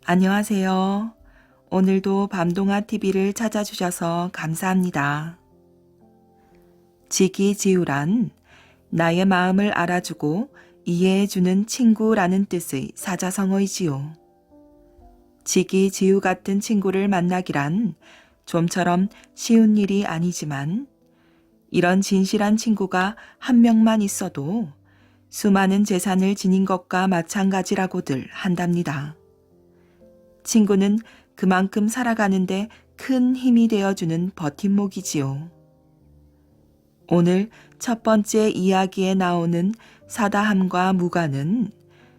안녕하세요. 오늘도 밤동아 TV를 찾아주셔서 감사합니다. 지기지우란 나의 마음을 알아주고 이해해주는 친구라는 뜻의 사자성어이지요. 지기지우 같은 친구를 만나기란 좀처럼 쉬운 일이 아니지만 이런 진실한 친구가 한 명만 있어도 수많은 재산을 지닌 것과 마찬가지라고들 한답니다. 친구는 그만큼 살아가는데 큰 힘이 되어주는 버팀목이지요. 오늘 첫 번째 이야기에 나오는 사다함과 무관은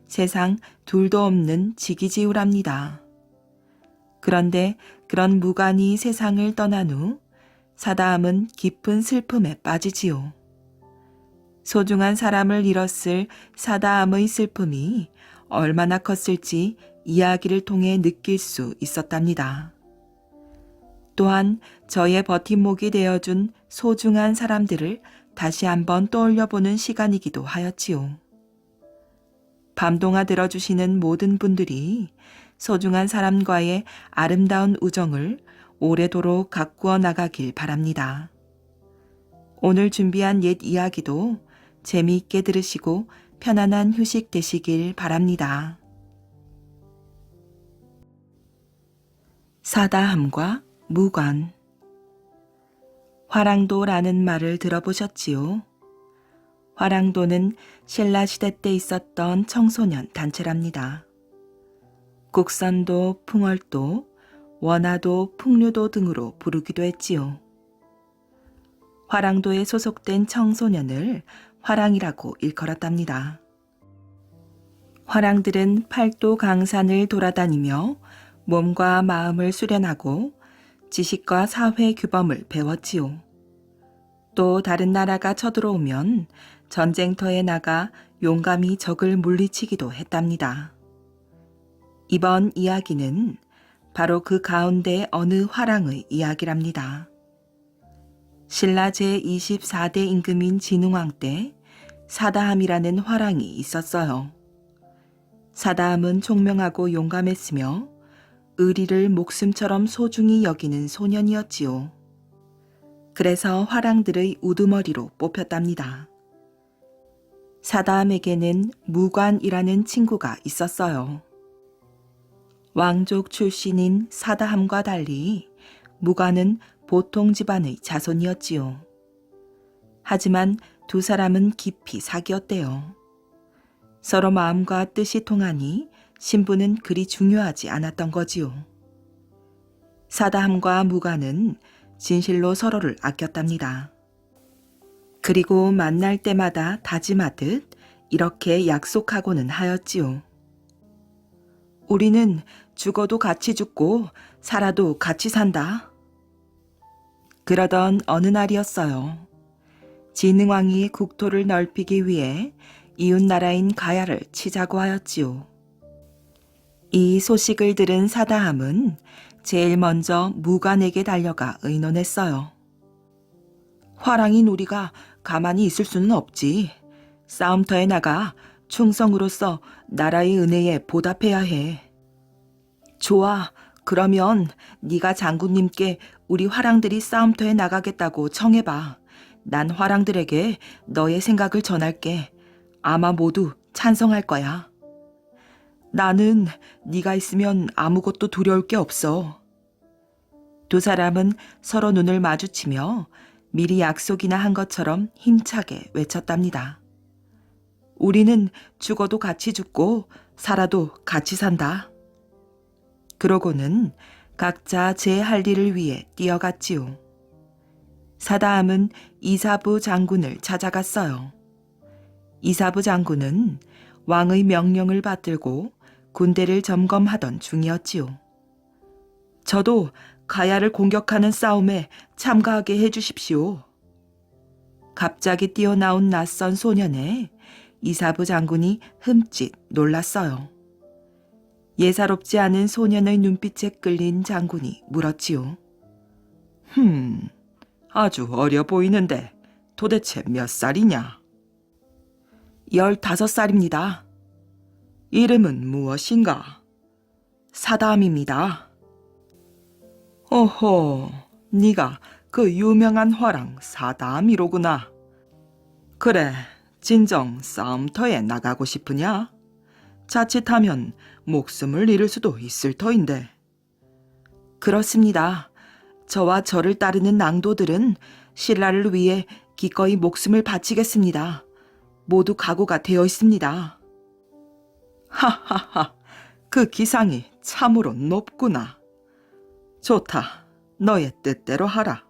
세상 둘도 없는 지기지우랍니다. 그런데 그런 무관이 세상을 떠난 후 사다함은 깊은 슬픔에 빠지지요. 소중한 사람을 잃었을 사다함의 슬픔이 얼마나 컸을지 이야기를 통해 느낄 수 있었답니다. 또한 저의 버팀목이 되어준 소중한 사람들을 다시 한번 떠올려보는 시간이기도 하였지요. 밤동아 들어주시는 모든 분들이 소중한 사람과의 아름다운 우정을 오래도록 가꾸어 나가길 바랍니다. 오늘 준비한 옛 이야기도 재미있게 들으시고 편안한 휴식 되시길 바랍니다. 사다함과 무관. 화랑도라는 말을 들어보셨지요? 화랑도는 신라시대 때 있었던 청소년 단체랍니다. 국선도, 풍월도, 원화도, 풍류도 등으로 부르기도 했지요. 화랑도에 소속된 청소년을 화랑이라고 일컬었답니다. 화랑들은 팔도 강산을 돌아다니며 몸과 마음을 수련하고 지식과 사회 규범을 배웠지요. 또 다른 나라가 쳐들어오면 전쟁터에 나가 용감히 적을 물리치기도 했답니다. 이번 이야기는 바로 그 가운데 어느 화랑의 이야기랍니다. 신라 제24대 임금인 진흥왕 때 사다함이라는 화랑이 있었어요. 사다함은 총명하고 용감했으며 의리를 목숨처럼 소중히 여기는 소년이었지요. 그래서 화랑들의 우두머리로 뽑혔답니다. 사다함에게는 무관이라는 친구가 있었어요. 왕족 출신인 사다함과 달리 무관은 보통 집안의 자손이었지요. 하지만 두 사람은 깊이 사귀었대요. 서로 마음과 뜻이 통하니 신분은 그리 중요하지 않았던 거지요. 사다함과 무관은 진실로 서로를 아꼈답니다. 그리고 만날 때마다 다짐하듯 이렇게 약속하고는 하였지요. 우리는 죽어도 같이 죽고 살아도 같이 산다. 그러던 어느 날이었어요. 진흥왕이 국토를 넓히기 위해 이웃나라인 가야를 치자고 하였지요. 이 소식을 들은 사다함은 제일 먼저 무관에게 달려가 의논했어요. 화랑인 우리가 가만히 있을 수는 없지. 싸움터에 나가 충성으로서 나라의 은혜에 보답해야 해. 좋아. 그러면 네가 장군님께 우리 화랑들이 싸움터에 나가겠다고 청해봐. 난 화랑들에게 너의 생각을 전할게. 아마 모두 찬성할 거야. 나는 네가 있으면 아무것도 두려울 게 없어. 두 사람은 서로 눈을 마주치며 미리 약속이나 한 것처럼 힘차게 외쳤답니다. 우리는 죽어도 같이 죽고 살아도 같이 산다. 그러고는 각자 제 할 일을 위해 뛰어갔지요. 사다함은 이사부 장군을 찾아갔어요. 이사부 장군은 왕의 명령을 받들고 군대를 점검하던 중이었지요. 저도 가야를 공격하는 싸움에 참가하게 해주십시오. 갑자기 뛰어나온 낯선 소년에 이사부 장군이 흠칫 놀랐어요. 예사롭지 않은 소년의 눈빛에 끌린 장군이 물었지요. 아주 어려 보이는데 도대체 몇 살이냐? 15살입니다. 이름은 무엇인가? 사다함입니다. 오호, 네가 그 유명한 화랑 사다함이로구나. 그래, 진정 싸움터에 나가고 싶으냐? 자칫하면 목숨을 잃을 수도 있을 터인데. 그렇습니다. 저와 저를 따르는 낭도들은 신라를 위해 기꺼이 목숨을 바치겠습니다. 모두 각오가 되어 있습니다. 하하하, 그 기상이 참으로 높구나. 좋다, 너의 뜻대로 하라.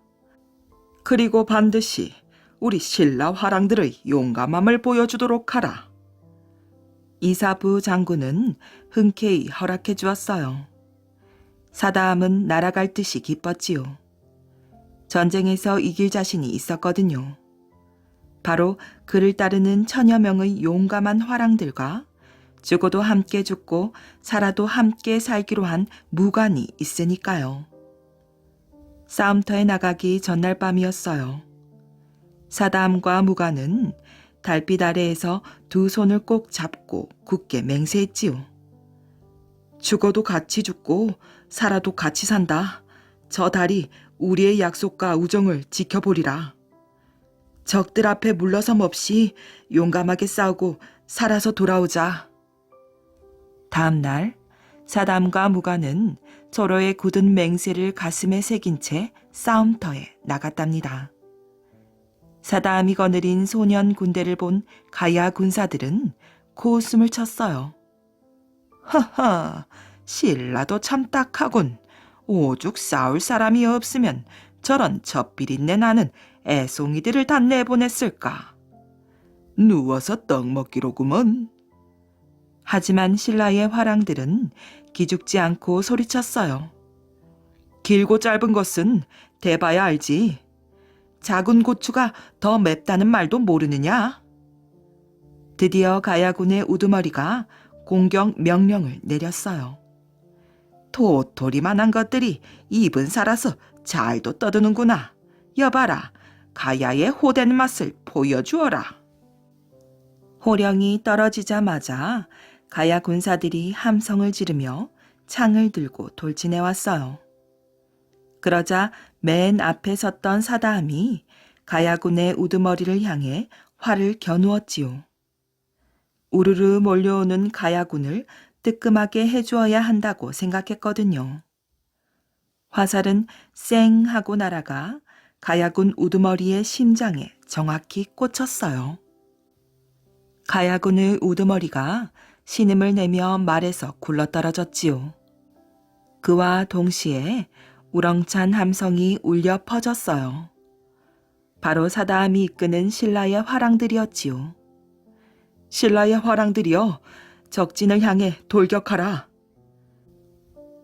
그리고 반드시 우리 신라 화랑들의 용감함을 보여주도록 하라. 이사부 장군은 흔쾌히 허락해 주었어요. 사다함은 날아갈 듯이 기뻤지요. 전쟁에서 이길 자신이 있었거든요. 바로 그를 따르는 천여 명의 용감한 화랑들과 죽어도 함께 죽고 살아도 함께 살기로 한 무관이 있으니까요. 싸움터에 나가기 전날 밤이었어요. 사다함과 무관은 달빛 아래에서 두 손을 꼭 잡고 굳게 맹세했지요. 죽어도 같이 죽고 살아도 같이 산다. 저 달이 우리의 약속과 우정을 지켜보리라. 적들 앞에 물러섬 없이 용감하게 싸우고 살아서 돌아오자. 다음 날 사담과 무관은 서로의 굳은 맹세를 가슴에 새긴 채 싸움터에 나갔답니다. 사담이 거느린 소년 군대를 본 가야 군사들은 코웃음을 쳤어요. 하하, 신라도 참 딱하군. 오죽 싸울 사람이 없으면 저런 젖비린내 나는 애송이들을 다 내보냈을까. 누워서 떡 먹기로구먼. 하지만 신라의 화랑들은 기죽지 않고 소리쳤어요. 길고 짧은 것은 대봐야 알지. 작은 고추가 더 맵다는 말도 모르느냐? 드디어 가야군의 우두머리가 공격 명령을 내렸어요. 도토리만한 것들이 입은 살아서 잘도 떠드는구나. 여봐라, 가야의 호된 맛을 보여주어라. 호령이 떨어지자마자 가야 군사들이 함성을 지르며 창을 들고 돌진해왔어요. 그러자 맨 앞에 섰던 사다함이 가야군의 우두머리를 향해 활을 겨누었지요. 우르르 몰려오는 가야군을 뜨끔하게 해주어야 한다고 생각했거든요. 화살은 쌩 하고 날아가 가야군 우두머리의 심장에 정확히 꽂혔어요. 가야군의 우두머리가 신음을 내며 말에서 굴러떨어졌지요. 그와 동시에 우렁찬 함성이 울려 퍼졌어요. 바로 사다함이 이끄는 신라의 화랑들이었지요. 신라의 화랑들이여, 적진을 향해 돌격하라.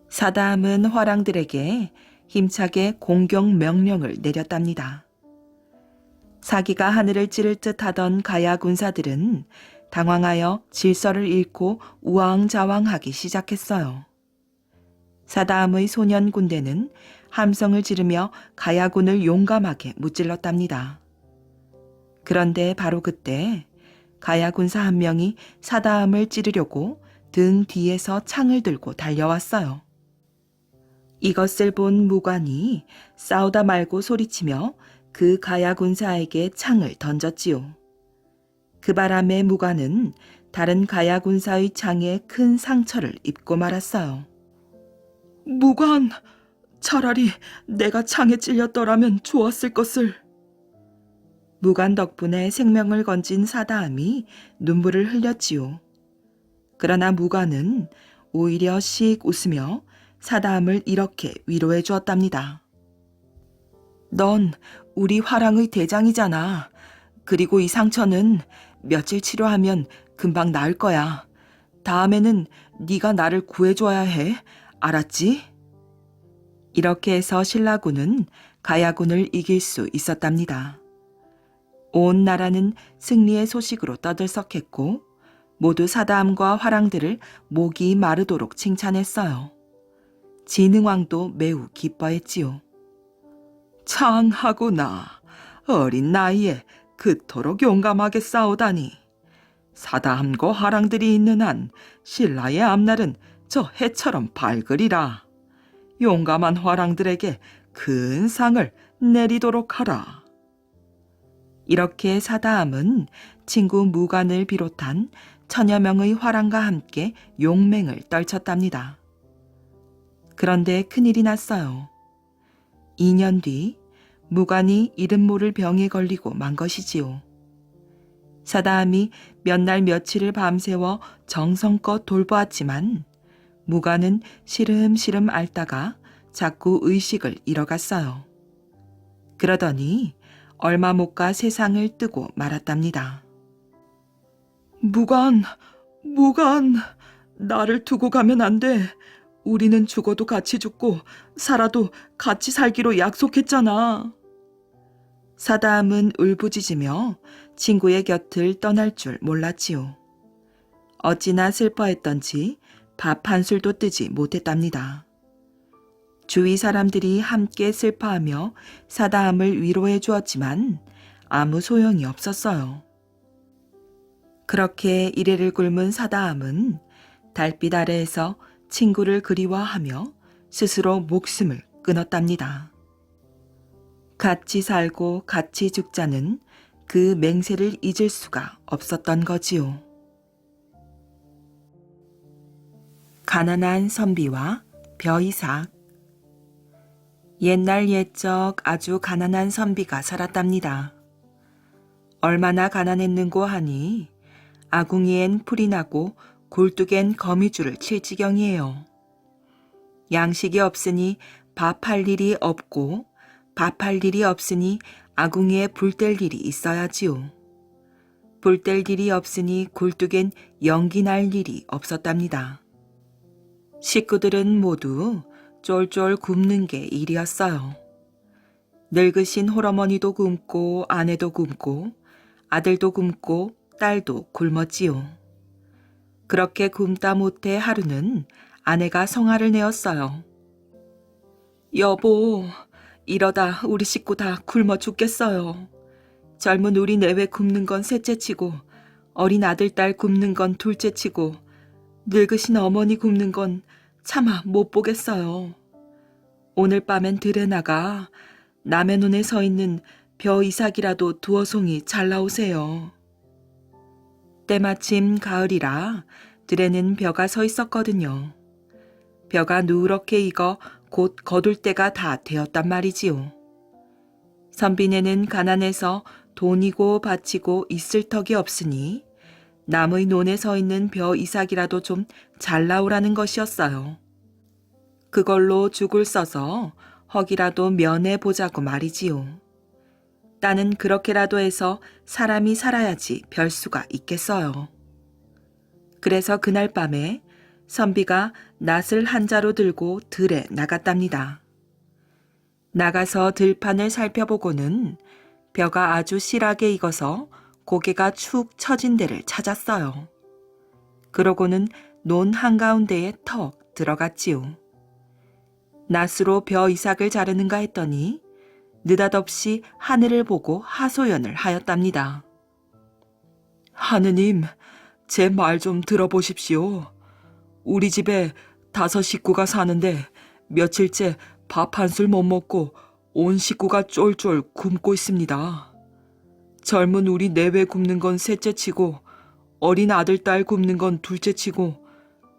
사다함은 화랑들에게 힘차게 공격 명령을 내렸답니다. 사기가 하늘을 찌를 듯 하던 가야 군사들은 당황하여 질서를 잃고 우왕좌왕하기 시작했어요. 사다함의 소년 군대는 함성을 지르며 가야군을 용감하게 무찔렀답니다. 그런데 바로 그때 가야 군사 한 명이 사다함을 찌르려고 등 뒤에서 창을 들고 달려왔어요. 이것을 본 무관이 싸우다 말고 소리치며 그 가야 군사에게 창을 던졌지요. 그 바람에 무관은 다른 가야 군사의 창에 큰 상처를 입고 말았어요. 무관, 차라리 내가 창에 찔렸더라면 좋았을 것을. 무관 덕분에 생명을 건진 사다함이 눈물을 흘렸지요. 그러나 무관은 오히려 씩 웃으며 사다함을 이렇게 위로해 주었답니다. 넌 우리 화랑의 대장이잖아. 그리고 이 상처는 며칠 치료하면 금방 나을 거야. 다음에는 네가 나를 구해줘야 해. 알았지? 이렇게 해서 신라군은 가야군을 이길 수 있었답니다. 온 나라는 승리의 소식으로 떠들썩했고 모두 사다함과 화랑들을 목이 마르도록 칭찬했어요. 진흥왕도 매우 기뻐했지요. 창하구나. 어린 나이에 그토록 용감하게 싸우다니. 사다함과 화랑들이 있는 한 신라의 앞날은 저 해처럼 발그리라. 용감한 화랑들에게 큰 상을 내리도록 하라. 이렇게 사다함은 친구 무간을 비롯한 천여 명의 화랑과 함께 용맹을 떨쳤답니다. 그런데 큰일이 났어요. 2년 뒤 무간이 이름 모를 병에 걸리고 만 것이지요. 사다함이 몇 날 며칠을 밤새워 정성껏 돌보았지만 무간은 시름시름 앓다가 자꾸 의식을 잃어갔어요. 그러더니 얼마 못 가 세상을 뜨고 말았답니다. 무간, 나를 두고 가면 안 돼. 우리는 죽어도 같이 죽고 살아도 같이 살기로 약속했잖아. 사다함은 울부짖으며 친구의 곁을 떠날 줄 몰랐지요. 어찌나 슬퍼했던지 밥 한 술도 뜨지 못했답니다. 주위 사람들이 함께 슬퍼하며 사다함을 위로해 주었지만 아무 소용이 없었어요. 그렇게 이래를 굶은 사다함은 달빛 아래에서 친구를 그리워하며 스스로 목숨을 끊었답니다. 같이 살고 같이 죽자는 그 맹세를 잊을 수가 없었던 거지요. 가난한 선비와 벼이삭. 옛날 옛적 아주 가난한 선비가 살았답니다. 얼마나 가난했는고 하니 아궁이엔 풀이 나고 굴뚝엔 거미줄을 칠 지경이에요. 양식이 없으니 밥할 일이 없고 밥할 일이 없으니 아궁이에 불 뗄 일이 있어야지요. 불 뗄 일이 없으니 굴뚝엔 연기 날 일이 없었답니다. 식구들은 모두 쫄쫄 굶는 게 일이었어요. 늙으신 홀어머니도 굶고 아내도 굶고 아들도 굶고 딸도 굶었지요. 그렇게 굶다 못해 하루는 아내가 성화를 내었어요. 여보, 이러다 우리 식구 다 굶어 죽겠어요. 젊은 우리 내외 굶는 건 셋째치고 어린 아들 딸 굶는 건 둘째치고 늙으신 어머니 굶는 건 차마 못 보겠어요. 오늘 밤엔 들에 나가 남의 눈에 서 있는 벼이삭이라도 두어 송이 잘 나오세요. 때마침 가을이라 들에는 벼가 서 있었거든요. 벼가 누렇게 익어 곧 거둘 때가 다 되었단 말이지요. 선비네는 가난해서 돈이고 바치고 있을 턱이 없으니 남의 논에 서 있는 벼이삭이라도 좀 잘 나오라는 것이었어요. 그걸로 죽을 써서 헉이라도 면해 보자고 말이지요. 나는 그렇게라도 해서 사람이 살아야지 별 수가 있겠어요. 그래서 그날 밤에 선비가 낫을 한 자루 들고 들에 나갔답니다. 나가서 들판을 살펴보고는 벼가 아주 실하게 익어서 고개가 축 처진 데를 찾았어요. 그러고는 논 한가운데에 턱 들어갔지요. 낫으로 벼이삭을 자르는가 했더니 느닷없이 하늘을 보고 하소연을 하였답니다. 하느님, 제 말 좀 들어보십시오. 우리 집에 5 식구가 사는데 며칠째 밥 한 술 못 먹고 온 식구가 쫄쫄 굶고 있습니다. 젊은 우리 내외 굶는 건 셋째치고 어린 아들 딸 굶는 건 둘째치고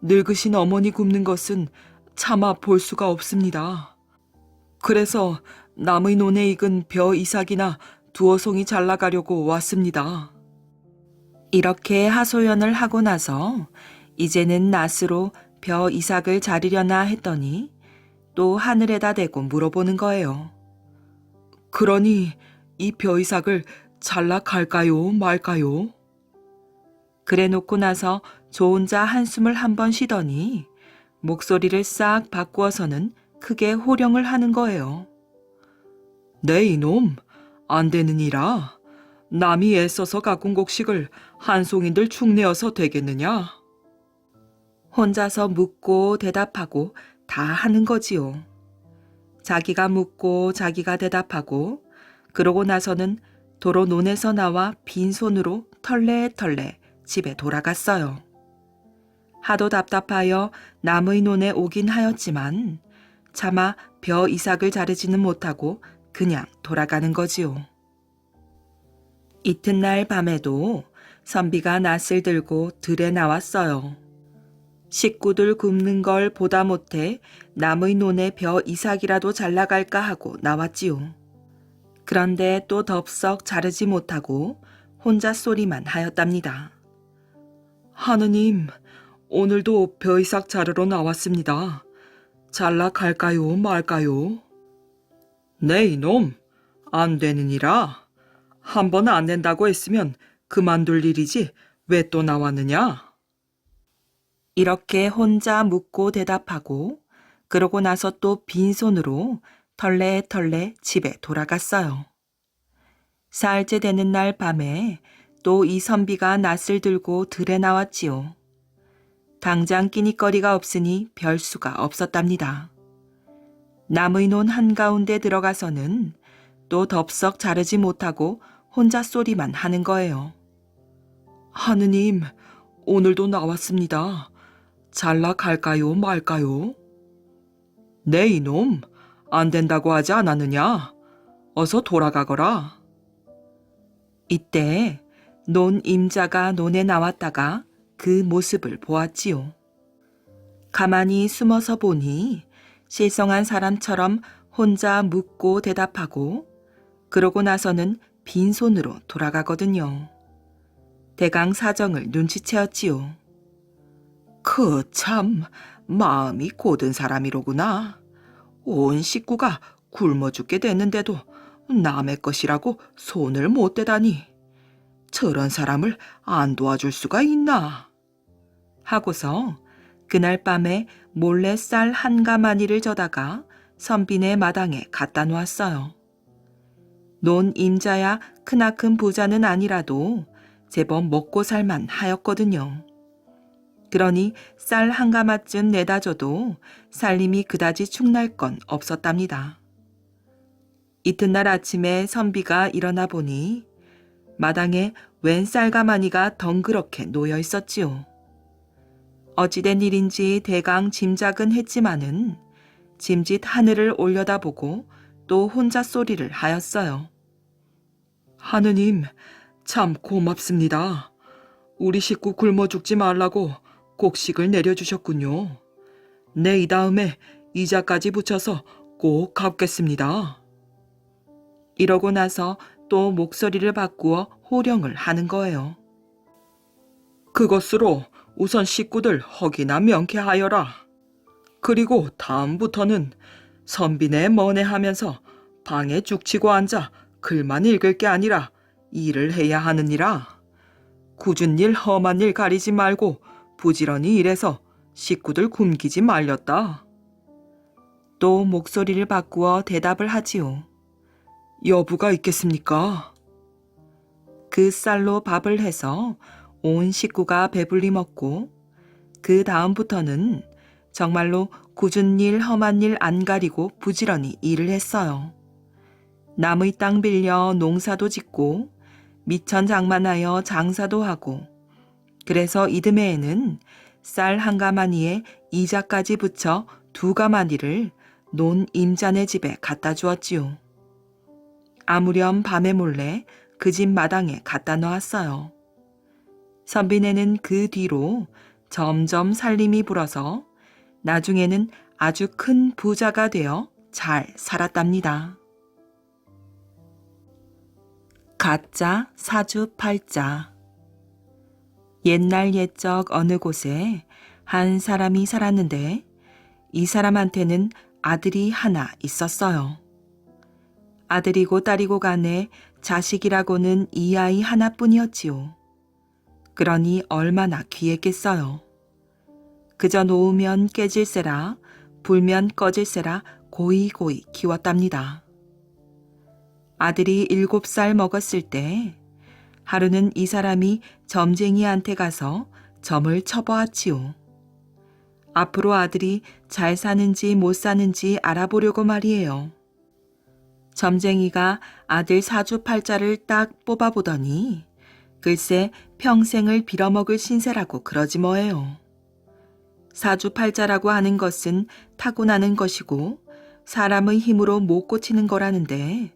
늙으신 어머니 굶는 것은 차마 볼 수가 없습니다. 그래서 남의 논에 익은 벼이삭이나 두어 송이 잘 나가려고 왔습니다. 이렇게 하소연을 하고 나서 이제는 낫으로 벼이삭을 자르려나 했더니 또 하늘에다 대고 물어보는 거예요. 그러니 이 벼이삭을 잘라 갈까요, 말까요? 그래 놓고 나서 저 혼자 한숨을 한번 쉬더니 목소리를 싹 바꾸어서는 크게 호령을 하는 거예요. 네 이놈, 안 되느니라. 남이 애써서 가꾼 곡식을 한 송이들 축내어서 되겠느냐? 혼자서 묻고 대답하고 다 하는 거지요. 자기가 묻고 자기가 대답하고 그러고 나서는 도로 논에서 나와 빈손으로 털레털레 집에 돌아갔어요. 하도 답답하여 남의 논에 오긴 하였지만 차마 벼 이삭을 자르지는 못하고 그냥 돌아가는 거지요. 이튿날 밤에도 선비가 낫을 들고 들에 나왔어요. 식구들 굶는 걸 보다 못해 남의 논에 벼 이삭이라도 잘라갈까 하고 나왔지요. 그런데 또 덥석 자르지 못하고 혼자 소리만 하였답니다. 하느님, 오늘도 벼 이삭 자르러 나왔습니다. 잘라 갈까요, 말까요? 네, 이놈, 안 되느니라. 한 번 안 된다고 했으면 그만둘 일이지 왜 또 나왔느냐? 이렇게 혼자 묻고 대답하고 그러고 나서 또 빈손으로 털레털레 집에 돌아갔어요. 사흘째 되는 날 밤에 또 이 선비가 낫을 들고 들에 나왔지요. 당장 끼니거리가 없으니 별 수가 없었답니다. 남의 논 한가운데 들어가서는 또 덥석 자르지 못하고 혼자 소리만 하는 거예요. 하느님, 오늘도 나왔습니다. 잘라 갈까요, 말까요? 네, 이놈, 안 된다고 하지 않았느냐? 어서 돌아가거라. 이때 논 임자가 논에 나왔다가 그 모습을 보았지요. 가만히 숨어서 보니 실성한 사람처럼 혼자 묻고 대답하고 그러고 나서는 빈손으로 돌아가거든요. 대강 사정을 눈치채었지요. 참 마음이 고든 사람이로구나. 온 식구가 굶어 죽게 됐는데도 남의 것이라고 손을 못 대다니. 저런 사람을 안 도와줄 수가 있나? 하고서 그날 밤에 몰래 쌀 한 가마니를 져다가 선비네 마당에 갖다 놓았어요. 논 임자야 크나큰 부자는 아니라도 제법 먹고 살만 하였거든요. 그러니 쌀 한 가마쯤 내다 줘도 살림이 그다지 축날 건 없었답니다. 이튿날 아침에 선비가 일어나 보니 마당에 웬 쌀가마니가 덩그렇게 놓여 있었지요. 어찌된 일인지 대강 짐작은 했지만은 짐짓 하늘을 올려다보고 또 혼자 소리를 하였어요. 하느님, 참 고맙습니다. 우리 식구 굶어 죽지 말라고 곡식을 내려주셨군요. 내 이 다음에 이자까지 붙여서 꼭 갚겠습니다. 이러고 나서 또 목소리를 바꾸어 호령을 하는 거예요. 그것으로 우선 식구들 허기나 명쾌하여라. 그리고 다음부터는 선비네 머네 하면서 방에 죽치고 앉아 글만 읽을 게 아니라 일을 해야 하느니라. 굳은 일 험한 일 가리지 말고 부지런히 일해서 식구들 굶기지 말렸다. 또 목소리를 바꾸어 대답을 하지요. 여부가 있겠습니까? 그 쌀로 밥을 해서 온 식구가 배불리 먹고 그 다음부터는 정말로 굳은 일 험한 일 안 가리고 부지런히 일을 했어요. 남의 땅 빌려 농사도 짓고 미천 장만하여 장사도 하고 그래서 이듬해에는 쌀 한 가마니에 이자까지 붙여 2가마니를 논 임자네 집에 갖다 주었지요. 아무렴 밤에 몰래 그 집 마당에 갖다 놓았어요. 선비네는 그 뒤로 점점 살림이 불어서 나중에는 아주 큰 부자가 되어 잘 살았답니다. 가짜 사주팔자. 옛날 옛적 어느 곳에 한 사람이 살았는데 이 사람한테는 아들이 하나 있었어요. 아들이고 딸이고 간에 자식이라고는 이 아이 하나뿐이었지요. 그러니 얼마나 귀했겠어요. 그저 놓으면 깨질세라 불면 꺼질세라 고이고이 키웠답니다. 아들이 7살 먹었을 때 하루는 이 사람이 점쟁이한테 가서 점을 쳐보았지요. 앞으로 아들이 잘 사는지 못 사는지 알아보려고 말이에요. 점쟁이가 아들 사주팔자를 딱 뽑아보더니 글쎄 평생을 빌어먹을 신세라고 그러지 뭐예요. 사주팔자라고 하는 것은 타고나는 것이고 사람의 힘으로 못 고치는 거라는데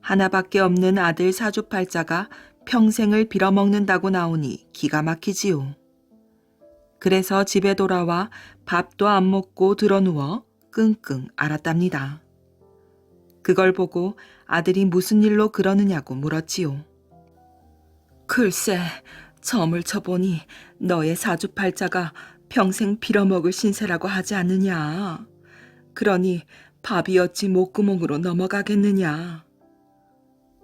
하나밖에 없는 아들 사주팔자가 평생을 빌어먹는다고 나오니 기가 막히지요. 그래서 집에 돌아와 밥도 안 먹고 드러누워 끙끙 앓았답니다. 그걸 보고 아들이 무슨 일로 그러느냐고 물었지요. 글쎄, 점을 쳐보니 너의 사주팔자가 평생 빌어먹을 신세라고 하지 않느냐. 그러니 밥이 어찌 목구멍으로 넘어가겠느냐.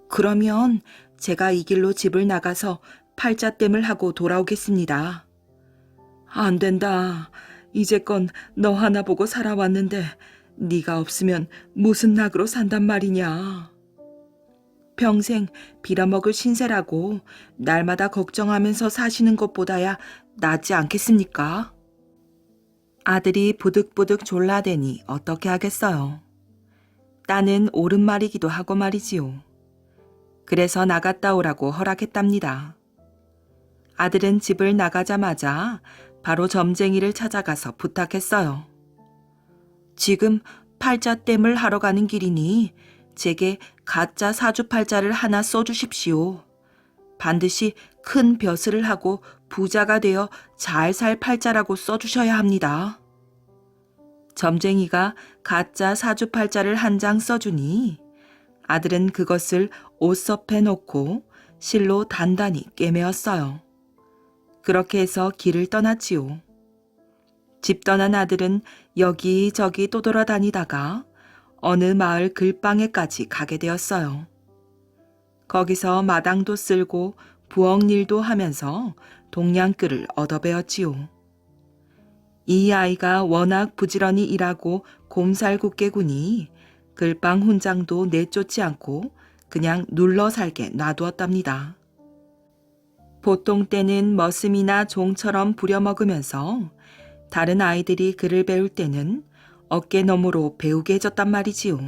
그러면 제가 이 길로 집을 나가서 팔자땜을 하고 돌아오겠습니다. 안 된다. 이제껏 너 하나 보고 살아왔는데 네가 없으면 무슨 낙으로 산단 말이냐. 평생 빌어먹을 신세라고 날마다 걱정하면서 사시는 것보다야 낫지 않겠습니까? 아들이 부득부득 졸라대니 어떻게 하겠어요. 따는 옳은 말이기도 하고 말이지요. 그래서 나갔다 오라고 허락했답니다. 아들은 집을 나가자마자 바로 점쟁이를 찾아가서 부탁했어요. 지금 팔자땜을 하러 가는 길이니 제게 가짜 사주팔자를 하나 써주십시오. 반드시 큰 벼슬을 하고 부자가 되어 잘 살 팔자라고 써주셔야 합니다. 점쟁이가 가짜 사주팔자를 한 장 써주니 아들은 그것을 옷섭에 놓고 실로 단단히 꿰매었어요. 그렇게 해서 길을 떠났지요. 집 떠난 아들은 여기저기 떠돌아다니다가 어느 마을 글방에까지 가게 되었어요. 거기서 마당도 쓸고 부엌일도 하면서 동냥끌을 얻어배웠지요. 이 아이가 워낙 부지런히 일하고 곰살궂게구니 글방 훈장도 내쫓지 않고 그냥 눌러 살게 놔두었답니다. 보통 때는 머슴이나 종처럼 부려먹으면서 다른 아이들이 글을 배울 때는 어깨너머로 배우게 해줬단 말이지요.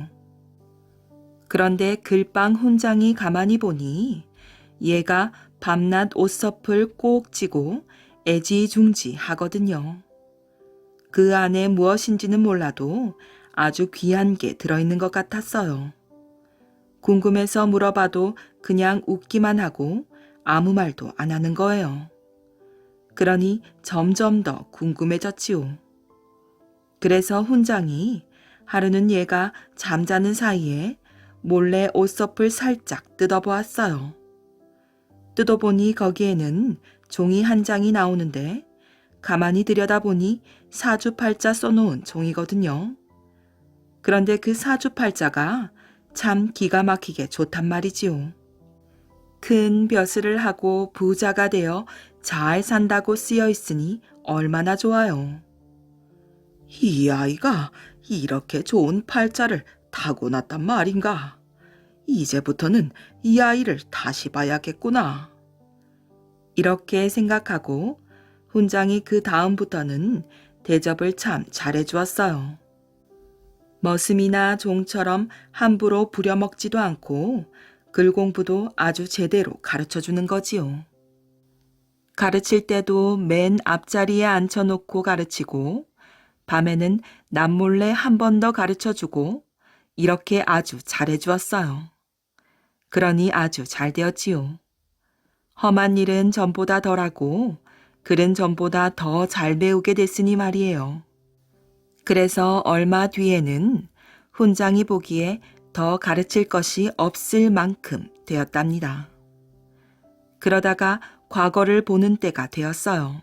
그런데 글방 훈장이 가만히 보니 얘가 밤낮 옷섭을 꼭 찌고 애지중지 하거든요. 그 안에 무엇인지는 몰라도 아주 귀한 게 들어있는 것 같았어요. 궁금해서 물어봐도 그냥 웃기만 하고 아무 말도 안 하는 거예요. 그러니 점점 더 궁금해졌지요. 그래서 훈장이 하루는 얘가 잠자는 사이에 몰래 옷섭을 살짝 뜯어보았어요. 뜯어보니 거기에는 종이 한 장이 나오는데 가만히 들여다보니 사주팔자 써놓은 종이거든요. 그런데 그 사주팔자가 참 기가 막히게 좋단 말이지요. 큰 벼슬을 하고 부자가 되어 잘 산다고 쓰여 있으니 얼마나 좋아요. 이 아이가 이렇게 좋은 팔자를 타고났단 말인가. 이제부터는 이 아이를 다시 봐야겠구나. 이렇게 생각하고 훈장이 그 다음부터는 대접을 참 잘해주었어요. 머슴이나 종처럼 함부로 부려먹지도 않고 글 공부도 아주 제대로 가르쳐주는 거지요. 가르칠 때도 맨 앞자리에 앉혀놓고 가르치고 밤에는 남몰래 한 번 더 가르쳐주고 이렇게 아주 잘해주었어요. 그러니 아주 잘 되었지요. 험한 일은 전보다 덜하고 글은 전보다 더 잘 배우게 됐으니 말이에요. 그래서 얼마 뒤에는 훈장이 보기에 더 가르칠 것이 없을 만큼 되었답니다. 그러다가 과거를 보는 때가 되었어요.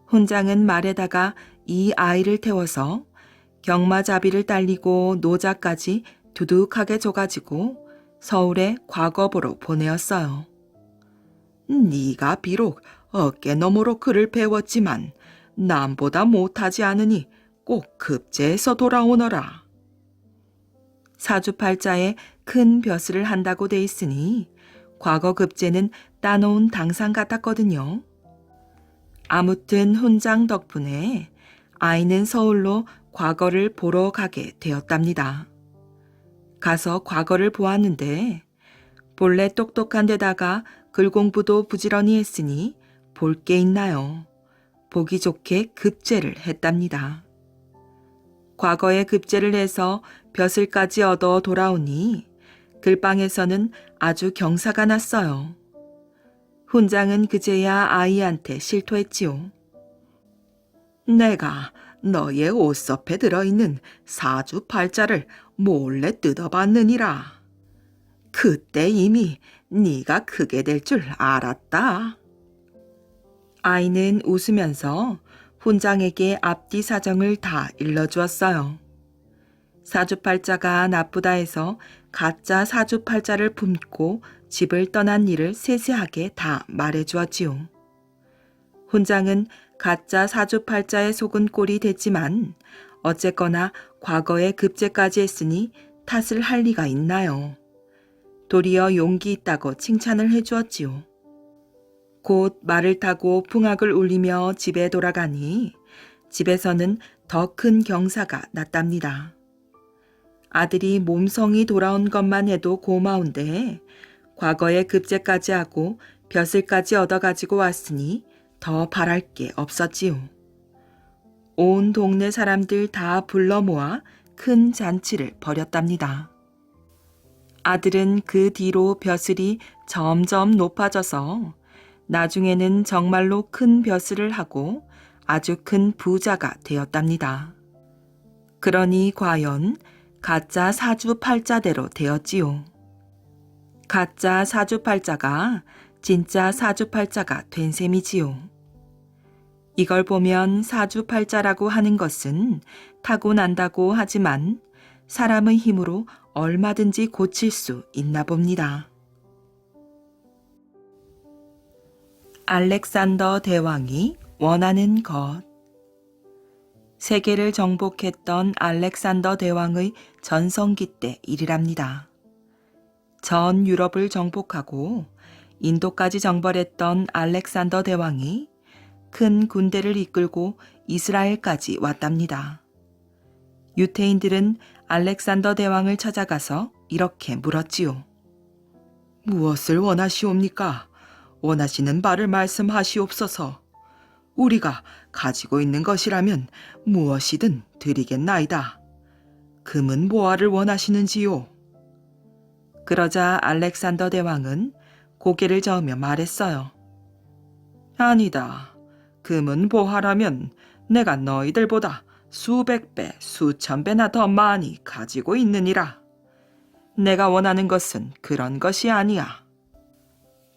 훈장은 말에다가 이 아이를 태워서 경마자비를 딸리고 노자까지 두둑하게 줘가지고 서울에 과거보러 보내었어요. 네가 비록 어깨너머로 글을 배웠지만 남보다 못하지 않으니 꼭 급제해서 돌아오너라. 사주팔자에 큰 벼슬을 한다고 돼 있으니 과거 급제는 따놓은 당상 같았거든요. 아무튼 훈장 덕분에 아이는 서울로 과거를 보러 가게 되었답니다. 가서 과거를 보았는데 본래 똑똑한 데다가 글 공부도 부지런히 했으니 볼 게 있나요? 보기 좋게 급제를 했답니다. 과거에 급제를 해서 벼슬까지 얻어 돌아오니 글방에서는 아주 경사가 났어요. 훈장은 그제야 아이한테 실토했지요. 내가 너의 옷섭에 들어있는 사주팔자를 몰래 뜯어봤느니라. 그때 이미 네가 크게 될 줄 알았다. 아이는 웃으면서 훈장에게 앞뒤 사정을 다 일러주었어요. 사주팔자가 나쁘다 해서 가짜 사주팔자를 품고 집을 떠난 일을 세세하게 다 말해주었지요. 훈장은 가짜 사주팔자에 속은 꼴이 됐지만 어쨌거나 과거에 급제까지 했으니 탓을 할 리가 있나요. 도리어 용기 있다고 칭찬을 해주었지요. 곧 말을 타고 풍악을 울리며 집에 돌아가니 집에서는 더 큰 경사가 났답니다. 아들이 몸성이 돌아온 것만 해도 고마운데 과거에 급제까지 하고 벼슬까지 얻어가지고 왔으니 더 바랄 게 없었지요. 온 동네 사람들 다 불러 모아 큰 잔치를 벌였답니다. 아들은 그 뒤로 벼슬이 점점 높아져서 나중에는 정말로 큰 벼슬을 하고 아주 큰 부자가 되었답니다. 그러니 과연 가짜 사주팔자대로 되었지요. 가짜 사주팔자가 진짜 사주팔자가 된 셈이지요. 이걸 보면 사주팔자라고 하는 것은 타고난다고 하지만 사람의 힘으로 얼마든지 고칠 수 있나 봅니다. 알렉산더 대왕이 원하는 것. 세계를 정복했던 알렉산더 대왕의 전성기 때 일이랍니다. 전 유럽을 정복하고 인도까지 정벌했던 알렉산더 대왕이 큰 군대를 이끌고 이스라엘까지 왔답니다. 유태인들은 알렉산더 대왕을 찾아가서 이렇게 물었지요. 무엇을 원하시옵니까? 원하시는 바를 말씀하시옵소서. 우리가 가지고 있는 것이라면 무엇이든 드리겠나이다. 금은 보화를 원하시는지요? 그러자 알렉산더 대왕은 고개를 저으며 말했어요. 아니다. 금은 보화라면 내가 너희들보다 수백 배, 수천 배나 더 많이 가지고 있느니라. 내가 원하는 것은 그런 것이 아니야.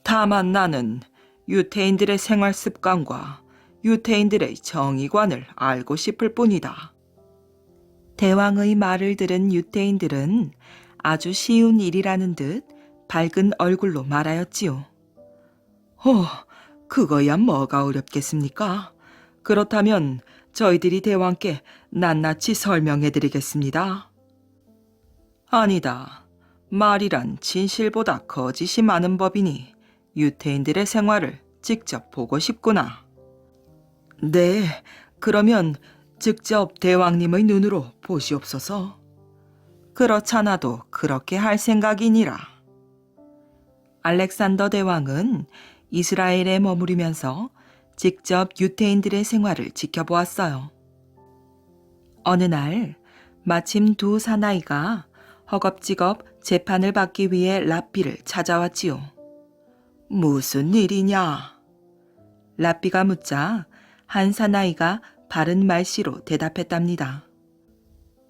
다만 나는 유태인들의 생활 습관과 유태인들의 정의관을 알고 싶을 뿐이다. 대왕의 말을 들은 유태인들은 아주 쉬운 일이라는 듯 밝은 얼굴로 말하였지요. 그거야 뭐가 어렵겠습니까? 그렇다면 저희들이 대왕께 낱낱이 설명해드리겠습니다. 아니다. 말이란 진실보다 거짓이 많은 법이니 유태인들의 생활을 직접 보고 싶구나. 네, 그러면 직접 대왕님의 눈으로 보시옵소서. 그렇잖아도 그렇게 할 생각이니라. 알렉산더 대왕은 이스라엘에 머무르면서 직접 유태인들의 생활을 지켜보았어요. 어느 날 마침 두 사나이가 허겁지겁 재판을 받기 위해 랍비를 찾아왔지요. 무슨 일이냐? 랍비가 묻자 한 사나이가 바른 말씨로 대답했답니다.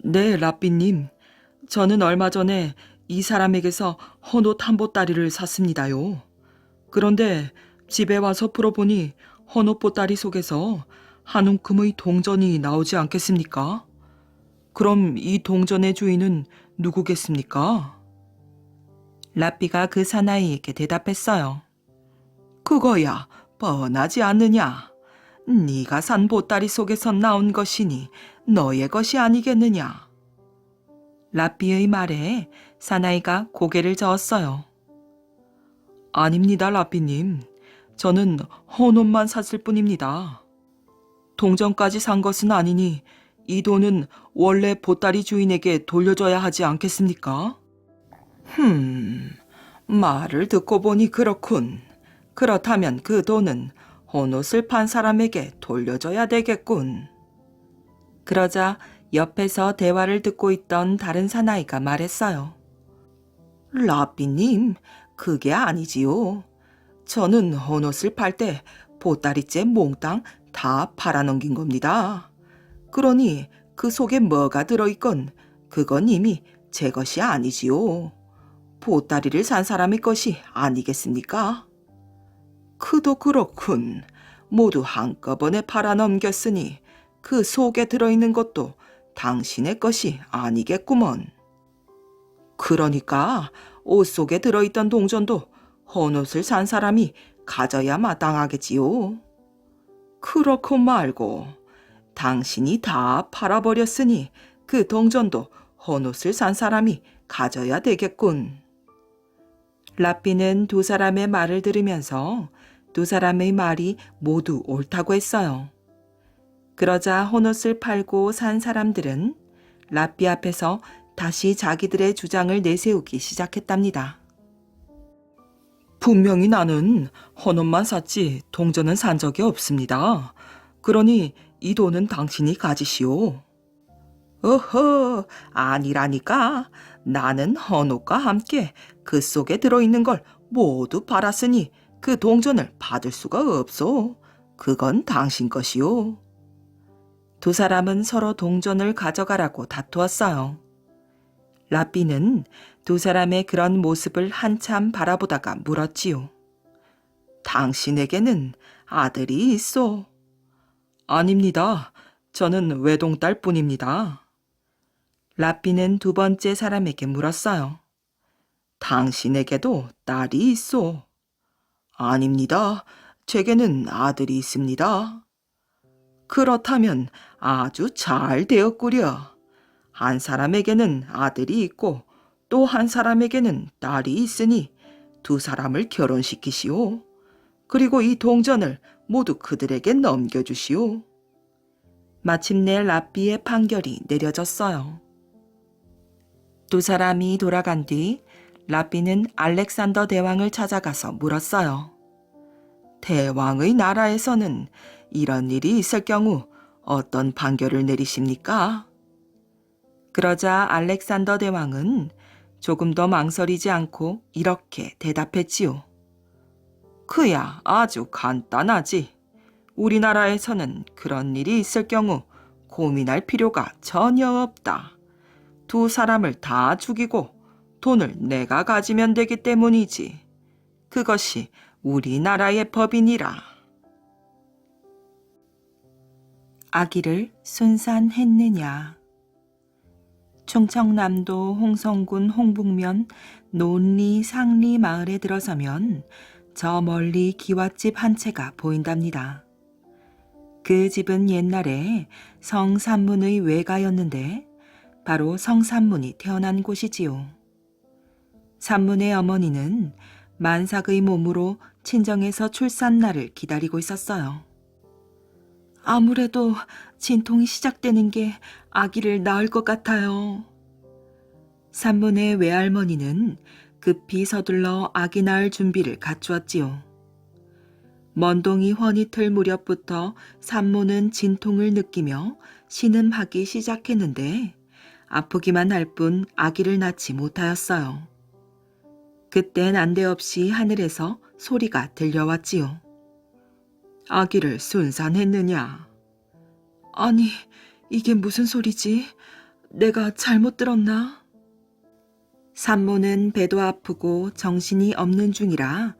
네, 랍비님. 저는 얼마 전에 이 사람에게서 헌옷 한 보따리를 샀습니다요. 그런데 집에 와서 풀어보니 헌옷 보따리 속에서 한 움큼의 동전이 나오지 않겠습니까? 그럼 이 동전의 주인은 누구겠습니까? 랍비가 그 사나이에게 대답했어요. 그거야 뻔하지 않느냐. 네가 산 보따리 속에서 나온 것이니 너의 것이 아니겠느냐. 랍비의 말에 사나이가 고개를 저었어요. 아닙니다, 랍비님. 저는 헌옷만 샀을 뿐입니다. 동전까지 산 것은 아니니 이 돈은 원래 보따리 주인에게 돌려줘야 하지 않겠습니까? 말을 듣고 보니 그렇군. 그렇다면 그 돈은 헌옷을 판 사람에게 돌려줘야 되겠군. 그러자 옆에서 대화를 듣고 있던 다른 사나이가 말했어요. 라삐님, 그게 아니지요. 저는 헌옷을 팔 때 보따리째 몽땅 다 팔아넘긴 겁니다. 그러니 그 속에 뭐가 들어있건 그건 이미 제 것이 아니지요. 보따리를 산 사람의 것이 아니겠습니까? 그도 그렇군. 모두 한꺼번에 팔아넘겼으니 그 속에 들어있는 것도 당신의 것이 아니겠구먼. 그러니까 옷 속에 들어있던 동전도 헌옷을 산 사람이 가져야 마땅하겠지요. 그렇고 말고 당신이 다 팔아버렸으니 그 동전도 헌옷을 산 사람이 가져야 되겠군. 라삐는 두 사람의 말을 들으면서 두 사람의 말이 모두 옳다고 했어요. 그러자 헌옷을 팔고 산 사람들은 라삐 앞에서 다시 자기들의 주장을 내세우기 시작했답니다. 분명히 나는 헌옷만 샀지 동전은 산 적이 없습니다. 그러니 이 돈은 당신이 가지시오. 어허, 아니라니까. 나는 헌옷과 함께 그 속에 들어있는 걸 모두 팔았으니 그 동전을 받을 수가 없소. 그건 당신 것이오. 두 사람은 서로 동전을 가져가라고 다투었어요. 라삐는 두 사람의 그런 모습을 한참 바라보다가 물었지요. 당신에게는 아들이 있소? 아닙니다. 저는 외동딸 뿐입니다. 라삐는 두 번째 사람에게 물었어요. 당신에게도 딸이 있소? 아닙니다. 제게는 아들이 있습니다. 그렇다면 아주 잘 되었구려. 한 사람에게는 아들이 있고 또 한 사람에게는 딸이 있으니 두 사람을 결혼시키시오. 그리고 이 동전을 모두 그들에게 넘겨주시오. 마침내 라삐의 판결이 내려졌어요. 두 사람이 돌아간 뒤 라삐는 알렉산더 대왕을 찾아가서 물었어요. 대왕의 나라에서는 이런 일이 있을 경우 어떤 판결을 내리십니까? 그러자 알렉산더 대왕은 조금 더 망설이지 않고 이렇게 대답했지요. 그야 아주 간단하지. 우리나라에서는 그런 일이 있을 경우 고민할 필요가 전혀 없다. 두 사람을 다 죽이고 돈을 내가 가지면 되기 때문이지. 그것이 우리나라의 법이니라. 아기를 순산했느냐. 충청남도 홍성군 홍북면 논리 상리 마을에 들어서면 저 멀리 기와집 한 채가 보인답니다. 그 집은 옛날에 성산문의 외가였는데 바로 성산문이 태어난 곳이지요. 산문의 어머니는 만삭의 몸으로 친정에서 출산날을 기다리고 있었어요. 아무래도 진통이 시작되는 게 아기를 낳을 것 같아요. 산문의 외할머니는 급히 서둘러 아기 낳을 준비를 갖추었지요. 먼동이 훤히 틀 무렵부터 산모는 진통을 느끼며 신음하기 시작했는데 아프기만 할 뿐 아기를 낳지 못하였어요. 그땐 난데없이 하늘에서 소리가 들려왔지요. 아기를 순산했느냐? 아니, 이게 무슨 소리지? 내가 잘못 들었나? 산모는 배도 아프고 정신이 없는 중이라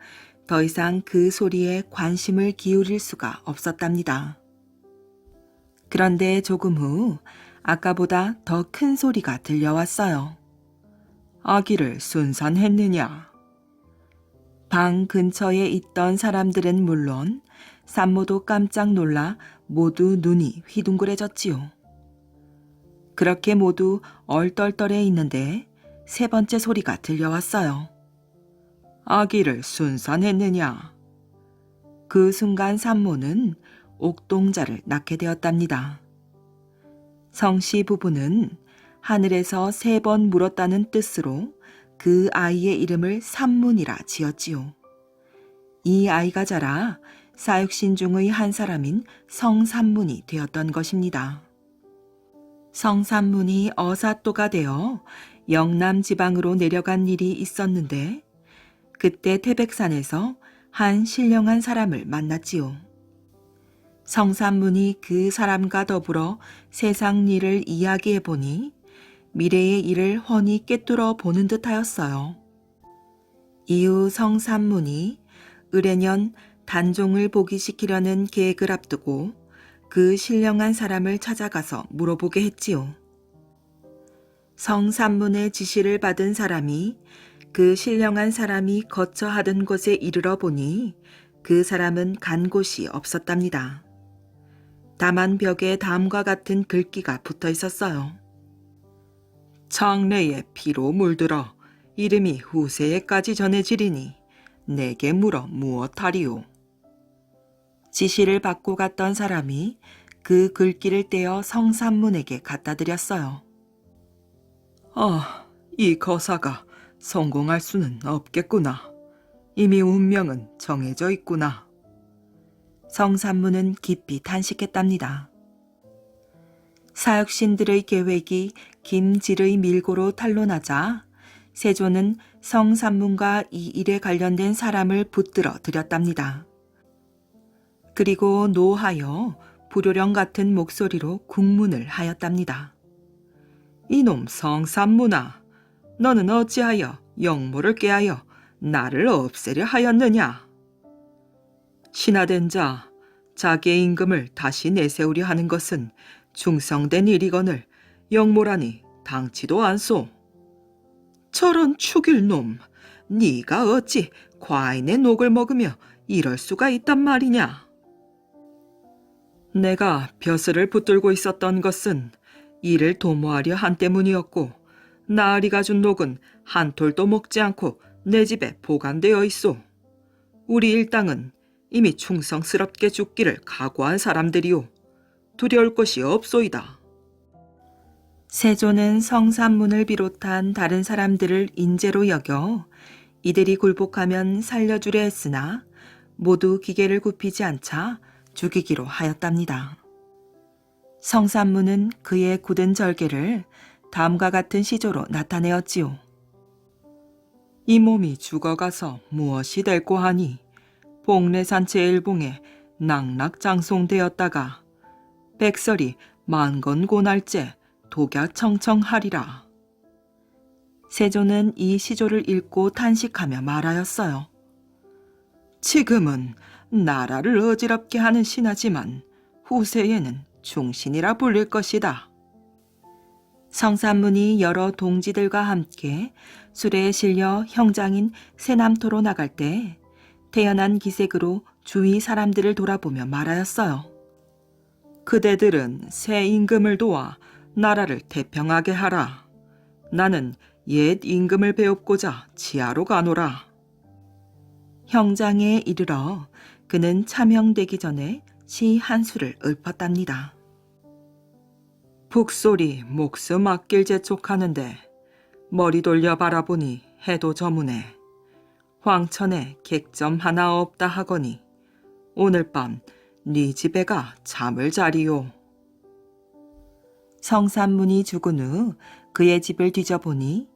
더 이상 그 소리에 관심을 기울일 수가 없었답니다. 그런데 조금 후 아까보다 더 큰 소리가 들려왔어요. 아기를 순산했느냐? 방 근처에 있던 사람들은 물론 산모도 깜짝 놀라 모두 눈이 휘둥그레졌지요. 그렇게 모두 얼떨떨해 있는데 세 번째 소리가 들려왔어요. 아기를 순산했느냐? 그 순간 산모는 옥동자를 낳게 되었답니다. 성씨 부부는 하늘에서 3번 물었다는 뜻으로 그 아이의 이름을 산문이라 지었지요. 이 아이가 자라 사육신 중의 한 사람인 성삼문이 되었던 것입니다. 성삼문이 어사또가 되어 영남 지방으로 내려간 일이 있었는데 그때 태백산에서 한 신령한 사람을 만났지요. 성삼문이 그 사람과 더불어 세상 일을 이야기해 보니 미래의 일을 훤히 꿰뚫어 보는 듯하였어요. 이후 성삼문이 을해년 단종을 복위시키려는 계획을 앞두고 그 신령한 사람을 찾아가서 물어보게 했지요. 성삼문의 지시를 받은 사람이 그 신령한 사람이 거처 하던 곳에 이르러 보니 그 사람은 간 곳이 없었답니다. 다만 벽에 다음과 같은 글귀가 붙어 있었어요. 장래에 피로 물들어 이름이 후세에까지 전해지리니 내게 물어 무엇하리오. 지시를 받고 갔던 사람이 그 글귀를 떼어 성삼문에게 갖다 드렸어요. 이 거사가 성공할 수는 없겠구나. 이미 운명은 정해져 있구나. 성삼문은 깊이 탄식했답니다. 사육신들의 계획이 김질의 밀고로 탄로나자 세조는 성삼문과 이 일에 관련된 사람을 붙들어 들였답니다. 그리고 노하여 불효령 같은 목소리로 국문을 하였답니다. 이놈 성삼문아, 너는 어찌하여 영모를 꾀하여 나를 없애려 하였느냐? 신하된 자, 자기의 임금을 다시 내세우려 하는 것은 중성된 일이거늘 영모라니 당치도 않소. 저런 죽일 놈, 네가 어찌 과인의 녹을 먹으며 이럴 수가 있단 말이냐? 내가 벼슬을 붙들고 있었던 것은 이를 도모하려 한 때문이었고 나으리가 준 녹은 한 톨도 먹지 않고 내 집에 보관되어 있소. 우리 일당은 이미 충성스럽게 죽기를 각오한 사람들이오. 두려울 것이 없소이다. 세조는 성삼문을 비롯한 다른 사람들을 인재로 여겨 이들이 굴복하면 살려주려 했으나 모두 기계를 굽히지 않자 죽이기로 하였답니다. 성삼문은 그의 굳은 절개를 다음과 같은 시조로 나타내었지요. 이 몸이 죽어가서 무엇이 될꼬 하니 복례산 제1봉에 낙락장송되었다가 백설이 만건고날째 독야청청하리라. 세조는 이 시조를 읽고 탄식하며 말하였어요. 지금은 나라를 어지럽게 하는 신하지만 후세에는 중신이라 불릴 것이다. 성삼문이 여러 동지들과 함께 수레에 실려 형장인 세남토로 나갈 때 태연한 기색으로 주위 사람들을 돌아보며 말하였어요. 그대들은 새 임금을 도와 나라를 태평하게 하라. 나는 옛 임금을 배웁고자 지하로 가노라. 형장에 이르러 그는 차명되기 전에 시 한 수를 읊었답니다. 북소리 목숨 아낄 재촉하는데 머리 돌려 바라보니 해도 저무네. 황천에 객점 하나 없다 하거니 오늘 밤 네 집에 가 잠을 자리요. 성삼문이 죽은 후 그의 집을 뒤져보니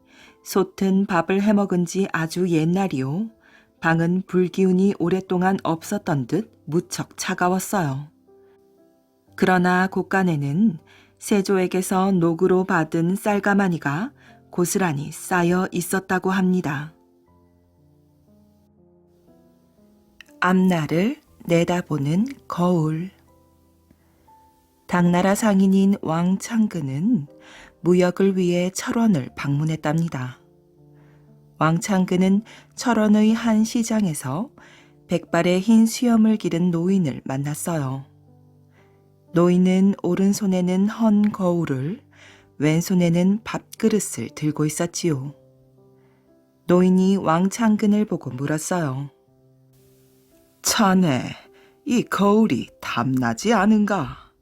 솥은 밥을 해먹은 지 아주 옛날이요. 방은 불기운이 오랫동안 없었던 듯 무척 차가웠어요. 그러나 곳간에는 세조에게서 녹으로 받은 쌀가마니가 고스란히 쌓여 있었다고 합니다. 앞날을 내다보는 거울. 당나라 상인인 왕창근은 무역을 위해 철원을 방문했답니다. 왕창근은 철원의 한 시장에서 백발의 흰 수염을 기른 노인을 만났어요. 노인은 오른손에는 헌 거울을, 왼손에는 밥그릇을 들고 있었지요. 노인이 왕창근을 보고 물었어요. 자네, 이 거울이 탐나지 않은가?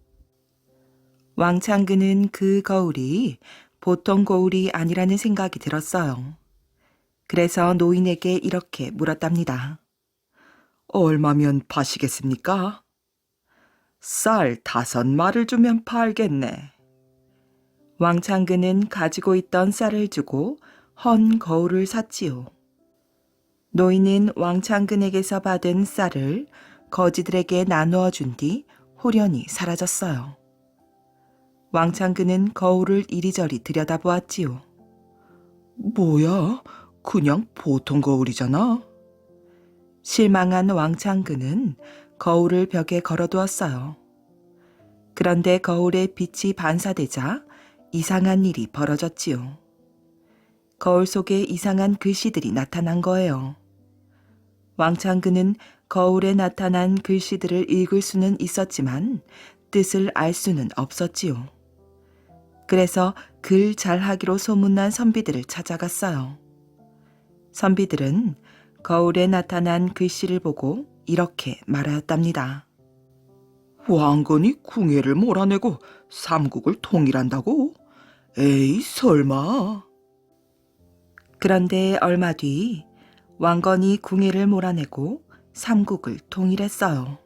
왕창근은 그 거울이 보통 거울이 아니라는 생각이 들었어요. 그래서 노인에게 이렇게 물었답니다. 얼마면 파시겠습니까? 쌀 5마를 주면 팔겠네. 왕창근은 가지고 있던 쌀을 주고 헌 거울을 샀지요. 노인은 왕창근에게서 받은 쌀을 거지들에게 나누어 준 뒤 호련히 사라졌어요. 왕창근은 거울을 이리저리 들여다보았지요. 뭐야? 그냥 보통 거울이잖아. 실망한 왕창근은 거울을 벽에 걸어두었어요. 그런데 거울에 빛이 반사되자 이상한 일이 벌어졌지요. 거울 속에 이상한 글씨들이 나타난 거예요. 왕창근은 거울에 나타난 글씨들을 읽을 수는 있었지만 뜻을 알 수는 없었지요. 그래서 글 잘하기로 소문난 선비들을 찾아갔어요. 선비들은 거울에 나타난 글씨를 보고 이렇게 말하였답니다. 왕건이 궁예를 몰아내고 삼국을 통일한다고? 에이, 설마. 그런데 얼마 뒤 왕건이 궁예를 몰아내고 삼국을 통일했어요.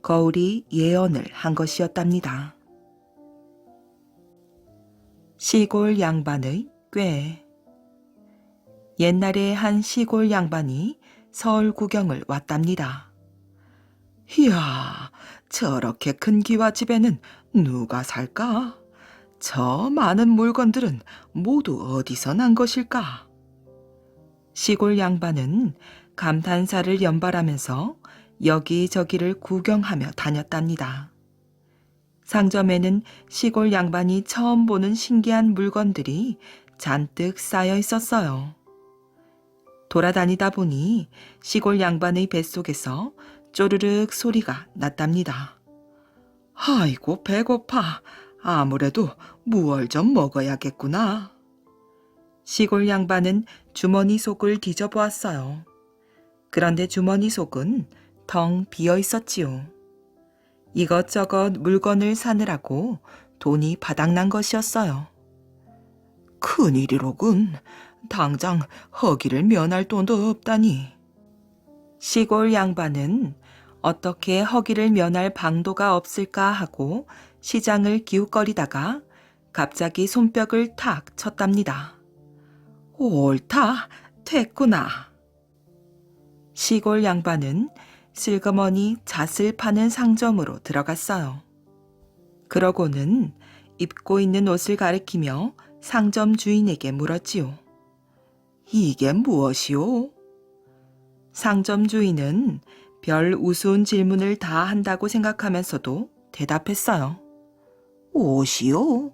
거울이 예언을 한 것이었답니다. 시골 양반의 꾀. 옛날에 한 시골 양반이 서울 구경을 왔답니다. 이야, 저렇게 큰 기와집에는 누가 살까? 저 많은 물건들은 모두 어디서 난 것일까? 시골 양반은 감탄사를 연발하면서 여기저기를 구경하며 다녔답니다. 상점에는 시골 양반이 처음 보는 신기한 물건들이 잔뜩 쌓여 있었어요. 돌아다니다 보니 시골 양반의 뱃속에서 쪼르륵 소리가 났답니다. 아이고, 배고파. 아무래도 무얼 좀 먹어야겠구나. 시골 양반은 주머니 속을 뒤져보았어요. 그런데 주머니 속은 텅 비어 있었지요. 이것저것 물건을 사느라고 돈이 바닥난 것이었어요. 큰일이로군. 당장 허기를 면할 돈도 없다니. 시골 양반은 어떻게 허기를 면할 방도가 없을까 하고 시장을 기웃거리다가 갑자기 손뼉을 탁 쳤답니다. 옳다, 됐구나. 시골 양반은 슬그머니 잣을 파는 상점으로 들어갔어요. 그러고는 입고 있는 옷을 가리키며 상점 주인에게 물었지요. 이게 무엇이오? 상점 주인은 별 우스운 질문을 다 한다고 생각하면서도 대답했어요. 옷이요?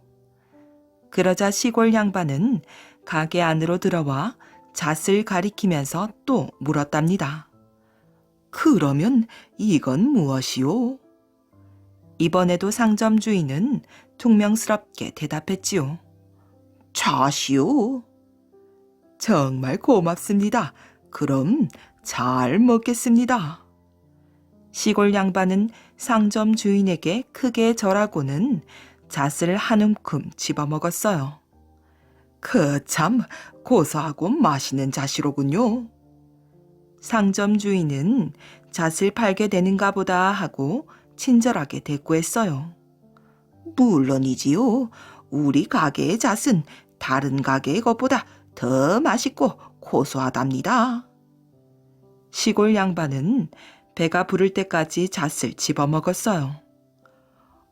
그러자 시골 양반은 가게 안으로 들어와 잣을 가리키면서 또 물었답니다. 그러면 이건 무엇이오? 이번에도 상점 주인은 퉁명스럽게 대답했지요. 잣이요? 정말 고맙습니다. 그럼 잘 먹겠습니다. 시골 양반은 상점 주인에게 크게 절하고는 잣을 한 움큼 집어먹었어요. 그 참 고소하고 맛있는 잣이로군요. 상점 주인은 잣을 팔게 되는가 보다 하고 친절하게 대꾸했어요. 물론이지요. 우리 가게의 잣은 다른 가게의 것보다 더 맛있고 고소하답니다. 시골 양반은 배가 부를 때까지 잣을 집어먹었어요.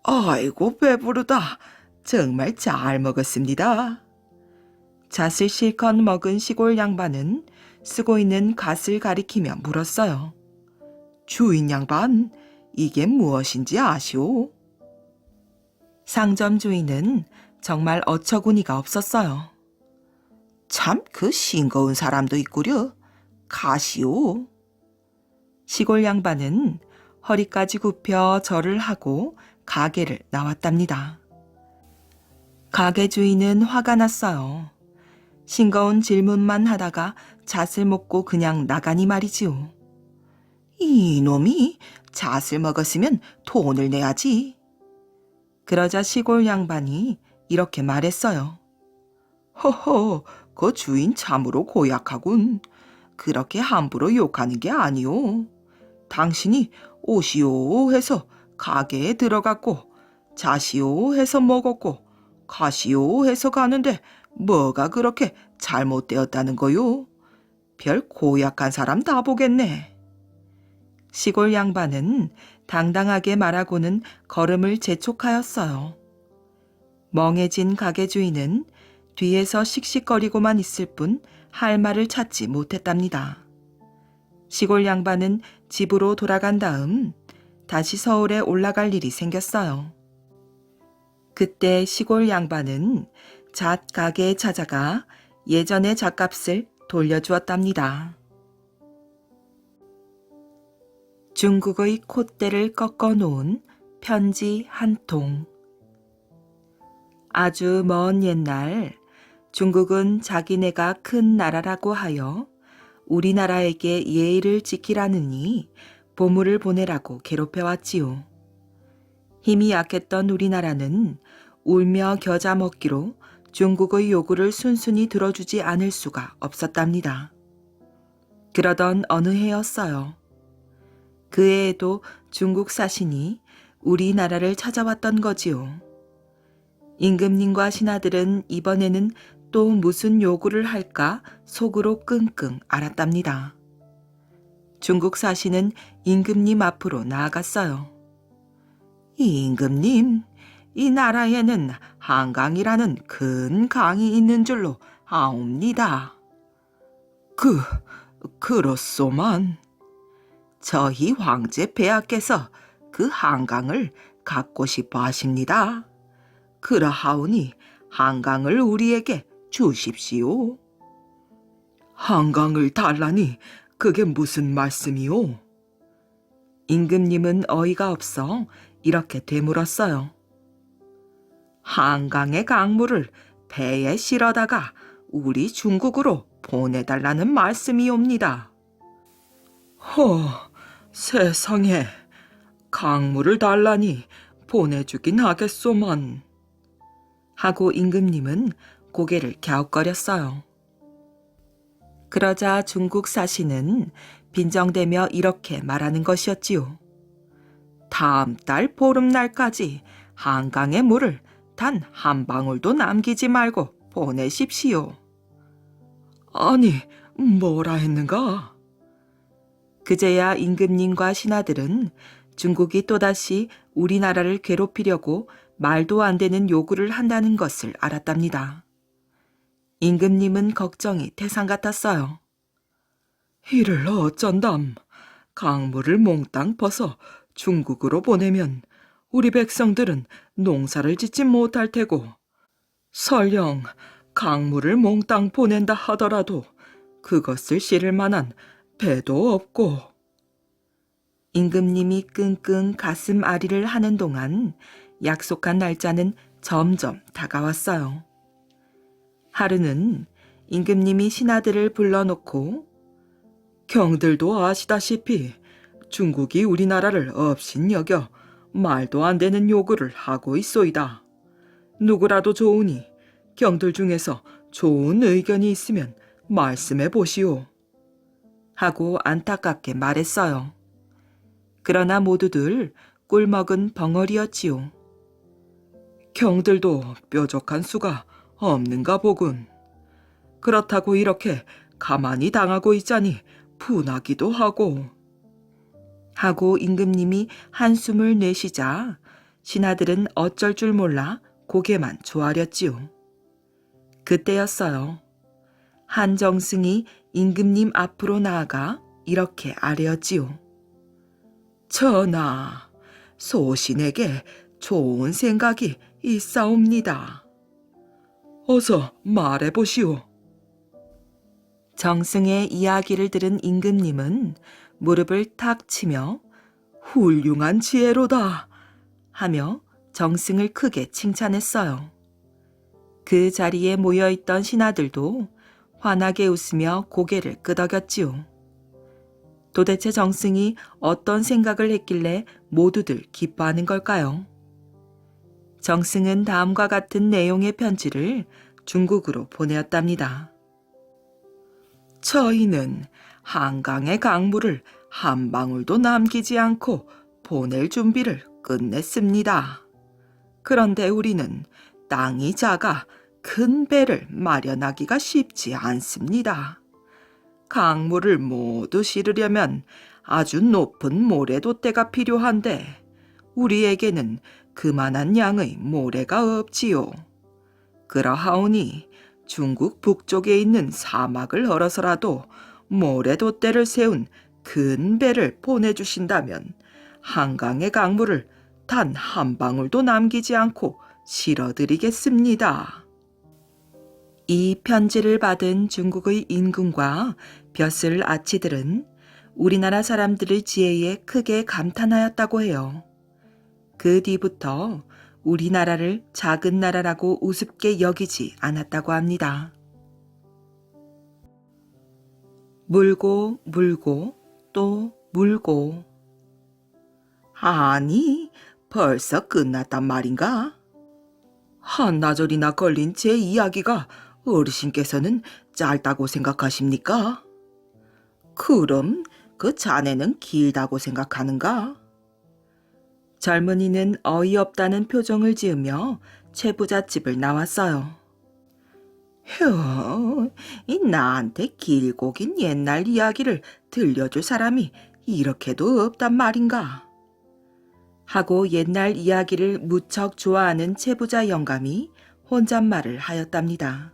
아이고, 배부르다. 정말 잘 먹었습니다. 잣을 실컷 먹은 시골 양반은 쓰고 있는 갓을 가리키며 물었어요. 주인 양반, 이게 무엇인지 아시오? 상점 주인은 정말 어처구니가 없었어요. 참 그 싱거운 사람도 있구려. 가시오. 시골 양반은 허리까지 굽혀 절을 하고 가게를 나왔답니다. 가게 주인은 화가 났어요. 싱거운 질문만 하다가 잣을 먹고 그냥 나가니 말이지요. 이놈이 잣을 먹었으면 돈을 내야지. 그러자 시골 양반이 이렇게 말했어요. 허허, 그 주인 참으로 고약하군. 그렇게 함부로 욕하는 게 아니오. 당신이 오시오 해서 가게에 들어갔고 자시오 해서 먹었고 가시오 해서 가는데 뭐가 그렇게 잘못되었다는 거요? 별 고약한 사람 다 보겠네. 시골 양반은 당당하게 말하고는 걸음을 재촉하였어요. 멍해진 가게 주인은 뒤에서 씩씩거리고만 있을 뿐 할 말을 찾지 못했답니다. 시골 양반은 집으로 돌아간 다음 다시 서울에 올라갈 일이 생겼어요. 그때 시골 양반은 잣 가게에 찾아가 예전의 잣값을 돌려주었답니다. 중국의 콧대를 꺾어 놓은 편지 한 통. 아주 먼 옛날 중국은 자기네가 큰 나라라고 하여 우리나라에게 예의를 지키라느니 보물을 보내라고 괴롭혀왔지요. 힘이 약했던 우리나라는 울며 겨자 먹기로 중국의 요구를 순순히 들어주지 않을 수가 없었답니다. 그러던 어느 해였어요. 그 해에도 중국 사신이 우리나라를 찾아왔던 거지요. 임금님과 신하들은 이번에는 또 무슨 요구를 할까 속으로 끙끙 앓았답니다. 중국 사신은 임금님 앞으로 나아갔어요. 임금님, 이 나라에는 한강이라는 큰 강이 있는 줄로 아옵니다. 그렇소만. 저희 황제 폐하께서 그 한강을 갖고 싶어 하십니다. 그러하오니 한강을 우리에게 주십시오. 한강을 달라니 그게 무슨 말씀이오? 임금님은 어이가 없어 이렇게 되물었어요. 한강의 강물을 배에 실어다가 우리 중국으로 보내달라는 말씀이옵니다. 세상에, 강물을 달라니 보내주긴 하겠소만. 하고 임금님은 고개를 갸웃거렸어요. 그러자 중국 사신은 빈정대며 이렇게 말하는 것이었지요. 다음 달 보름날까지 한강의 물을 단 한 방울도 남기지 말고 보내십시오. 아니, 뭐라 했는가? 그제야 임금님과 신하들은 중국이 또다시 우리나라를 괴롭히려고 말도 안 되는 요구를 한다는 것을 알았답니다. 임금님은 걱정이 태산 같았어요. 이를 어쩐담. 강물을 몽땅 퍼서 중국으로 보내면 우리 백성들은 농사를 짓지 못할 테고 설령 강물을 몽땅 보낸다 하더라도 그것을 실을 만한 배도 없고. 임금님이 끙끙 가슴 앓이를 하는 동안 약속한 날짜는 점점 다가왔어요. 하루는 임금님이 신하들을 불러놓고 경들도 아시다시피 중국이 우리나라를 업신여겨 말도 안 되는 요구를 하고 있소이다. 누구라도 좋으니 경들 중에서 좋은 의견이 있으면 말씀해 보시오. 하고 안타깝게 말했어요. 그러나 모두들 꿀먹은 벙어리였지요. 경들도 뾰족한 수가 없는가 보군. 그렇다고 이렇게 가만히 당하고 있자니 분하기도 하고 임금님이 한숨을 내쉬자 신하들은 어쩔 줄 몰라 고개만 조아렸지요. 그때였어요. 한정승이 임금님 앞으로 나아가 이렇게 아뢰었지요. 전하, 소신에게 좋은 생각이 있사옵니다. 어서 말해보시오. 정승의 이야기를 들은 임금님은 무릎을 탁 치며 훌륭한 지혜로다 하며 정승을 크게 칭찬했어요. 그 자리에 모여있던 신하들도 환하게 웃으며 고개를 끄덕였지요. 도대체 정승이 어떤 생각을 했길래 모두들 기뻐하는 걸까요? 정승은 다음과 같은 내용의 편지를 중국으로 보내었답니다. 저희는 한강의 강물을 한 방울도 남기지 않고 보낼 준비를 끝냈습니다. 그런데 우리는 땅이 작아 큰 배를 마련하기가 쉽지 않습니다. 강물을 모두 실으려면 아주 높은 모래돛대가 필요한데 우리에게는 그만한 양의 모래가 없지요. 그러하오니 중국 북쪽에 있는 사막을 얼어서라도 모래돛대를 세운 큰 배를 보내주신다면 한강의 강물을 단 한 방울도 남기지 않고 실어드리겠습니다. 이 편지를 받은 중국의 임금과 벼슬 아치들은 우리나라 사람들의 지혜에 크게 감탄하였다고 해요. 그 뒤부터 우리나라를 작은 나라라고 우습게 여기지 않았다고 합니다. 물고 물고 또 물고. 아니, 벌써 끝났단 말인가? 한나절이나 걸린 제 이야기가 어르신께서는 짧다고 생각하십니까? 그럼 그 자네는 길다고 생각하는가? 젊은이는 어이없다는 표정을 지으며 채부잣집을 나왔어요. 휴, 이 나한테 길고 긴 옛날 이야기를 들려줄 사람이 이렇게도 없단 말인가? 하고 옛날 이야기를 무척 좋아하는 채부자 영감이 혼잣말을 하였답니다.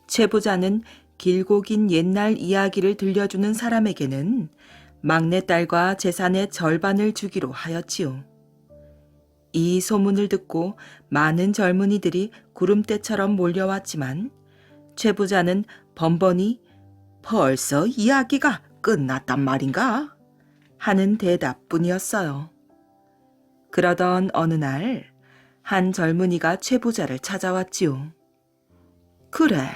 채부자는 길고 긴 옛날 이야기를 들려주는 사람에게는 막내딸과 재산의 절반을 주기로 하였지요. 이 소문을 듣고 많은 젊은이들이 구름대처럼 몰려왔지만 채부자는 번번이 벌써 이야기가 끝났단 말인가? 하는 대답뿐이었어요. 그러던 어느 날 한 젊은이가 채부자를 찾아왔지요. 그래,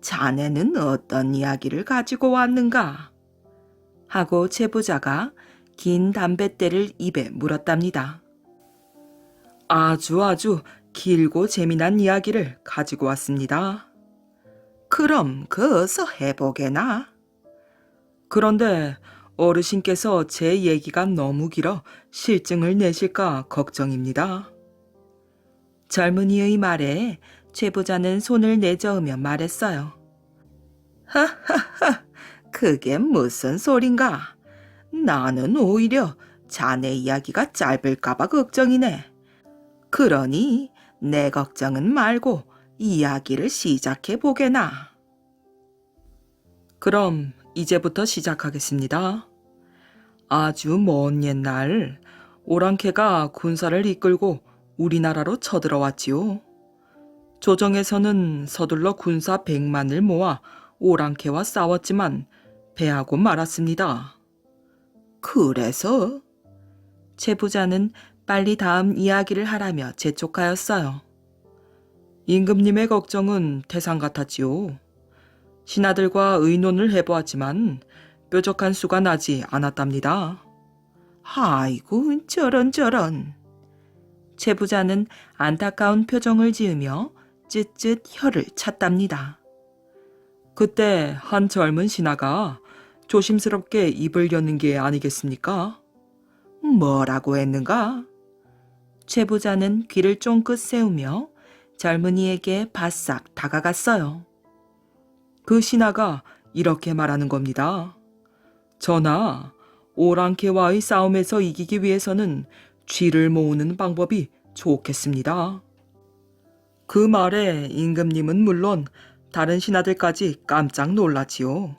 자네는 어떤 이야기를 가지고 왔는가? 하고 채부자가 긴 담뱃대를 입에 물었답니다. 아주 길고 재미난 이야기를 가지고 왔습니다. 그럼 어서 해보게나. 그런데 어르신께서 제 얘기가 너무 길어 실증을 내실까 걱정입니다. 젊은이의 말에 채부자는 손을 내저으며 말했어요. 하하하, 그게 무슨 소린가? 나는 오히려 자네 이야기가 짧을까봐 걱정이네. 그러니 내 걱정은 말고 이야기를 시작해 보게나. 그럼 이제부터 시작하겠습니다. 아주 먼 옛날 오랑캐가 군사를 이끌고 우리나라로 쳐들어왔지요. 조정에서는 서둘러 군사 100만을 모아 오랑캐와 싸웠지만 패하고 말았습니다. 그래서? 채부자는 빨리 다음 이야기를 하라며 재촉하였어요. 임금님의 걱정은 태산 같았지요. 신하들과 의논을 해보았지만 뾰족한 수가 나지 않았답니다. 아이고, 저런. 채부자는 안타까운 표정을 지으며 쯧쯧 혀를 찼답니다. 그때 한 젊은 신하가 조심스럽게 입을 여는 게 아니겠습니까? 뭐라고 했는가? 채부자는 귀를 쫑긋 세우며 젊은이에게 바싹 다가갔어요. 그 신하가 이렇게 말하는 겁니다. 전하, 오랑캐와의 싸움에서 이기기 위해서는 쥐를 모으는 방법이 좋겠습니다. 그 말에 임금님은 물론 다른 신하들까지 깜짝 놀랐지요.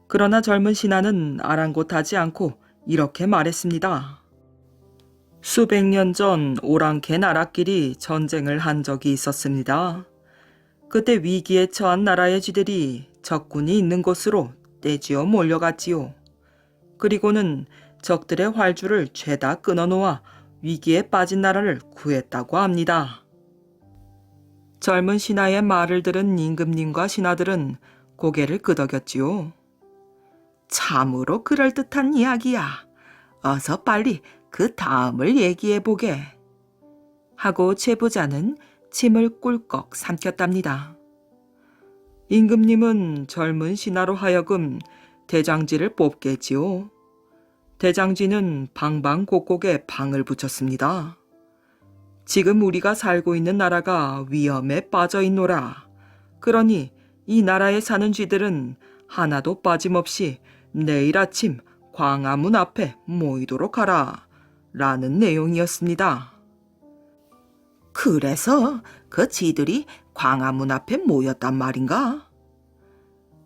그러나 젊은 신하는 아랑곳하지 않고 이렇게 말했습니다. 수백 년 전 오랑캐 나라끼리 전쟁을 한 적이 있었습니다. 그때 위기에 처한 나라의 쥐들이 적군이 있는 곳으로 떼지어 몰려갔지요. 그리고는 적들의 활주를 죄다 끊어놓아 위기에 빠진 나라를 구했다고 합니다. 젊은 신하의 말을 들은 임금님과 신하들은 고개를 끄덕였지요. 참으로 그럴듯한 이야기야. 어서 빨리 그 다음을 얘기해보게. 하고 채부자는 침을 꿀꺽 삼켰답니다. 임금님은 젊은 신하로 하여금 대장지를 뽑겠지요. 대장지는 방방곡곡에 방을 붙였습니다. 지금 우리가 살고 있는 나라가 위험에 빠져 있노라. 그러니 이 나라에 사는 쥐들은 하나도 빠짐없이 내일 아침 광화문 앞에 모이도록 하라. 라는 내용이었습니다. 그래서 그 쥐들이 광화문 앞에 모였단 말인가?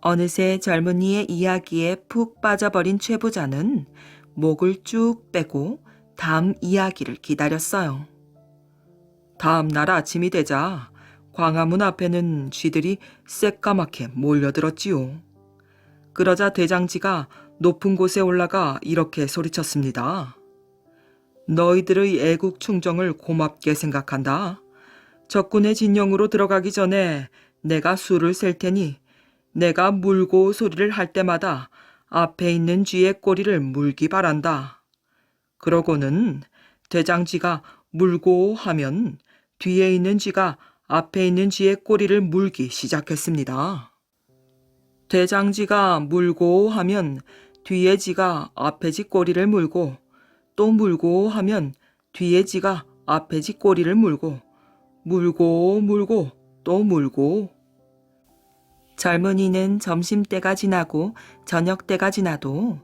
어느새 젊은이의 이야기에 푹 빠져버린 최 부자는 목을 쭉 빼고 다음 이야기를 기다렸어요. 다음 날 아침이 되자 광화문 앞에는 쥐들이 새까맣게 몰려들었지요. 그러자 대장지가 높은 곳에 올라가 이렇게 소리쳤습니다. 너희들의 애국 충정을 고맙게 생각한다. 적군의 진영으로 들어가기 전에 내가 수를 셀 테니 내가 물고 소리를 할 때마다 앞에 있는 쥐의 꼬리를 물기 바란다. 그러고는 대장쥐가 물고 하면 뒤에 있는 쥐가 앞에 있는 쥐의 꼬리를 물기 시작했습니다. 대장쥐가 물고 하면 뒤에 쥐가 앞에 쥐 꼬리를 물고 또 물고 하면 뒤에 쥐가 앞에 쥐 꼬리를 물고 또 물고. 젊은이는 점심때가 지나고 저녁때가 지나도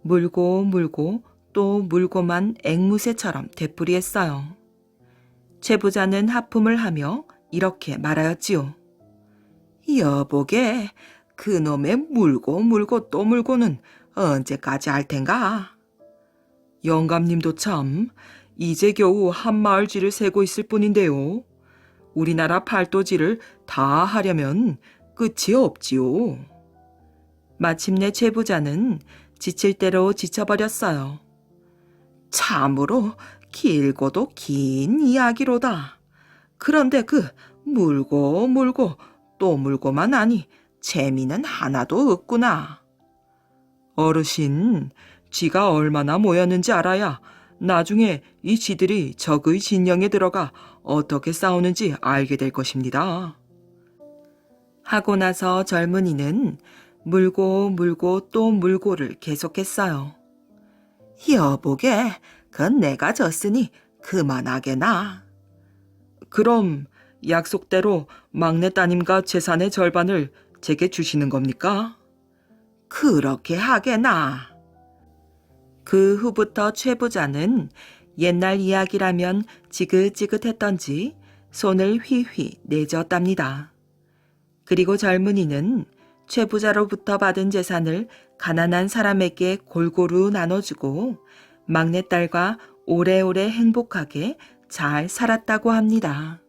물고 또 물고만 앵무새처럼 되풀이했어요. 최 부자는 하품을 하며 이렇게 말하였지요. 여보게, 그놈의 물고 또 물고는 언제까지 할 텐가? 영감님도 참, 이제 겨우 한 마을 쥐를 세고 있을 뿐인데요. 우리나라 팔도쥐를 다 하려면 끝이 없지요. 마침내 최 부자는 지칠 대로 지쳐버렸어요. 참으로 길고도 긴 이야기로다. 그런데 그 물고 또 물고만 하니 재미는 하나도 없구나. 어르신, 쥐가 얼마나 모였는지 알아야 나중에 이 쥐들이 적의 진영에 들어가 어떻게 싸우는지 알게 될 것입니다. 하고 나서 젊은이는 물고 또 물고를 계속했어요. 여보게, 그건 내가 졌으니 그만하게나. 그럼 약속대로 막내 따님과 재산의 절반을 제게 주시는 겁니까? 그렇게 하게나. 그 후부터 최 부자는 옛날 이야기라면 지긋지긋했던지 손을 휘휘 내저었답니다. 그리고 젊은이는 최 부자로부터 받은 재산을 가난한 사람에게 골고루 나눠주고 막내딸과 오래오래 행복하게 잘 살았다고 합니다.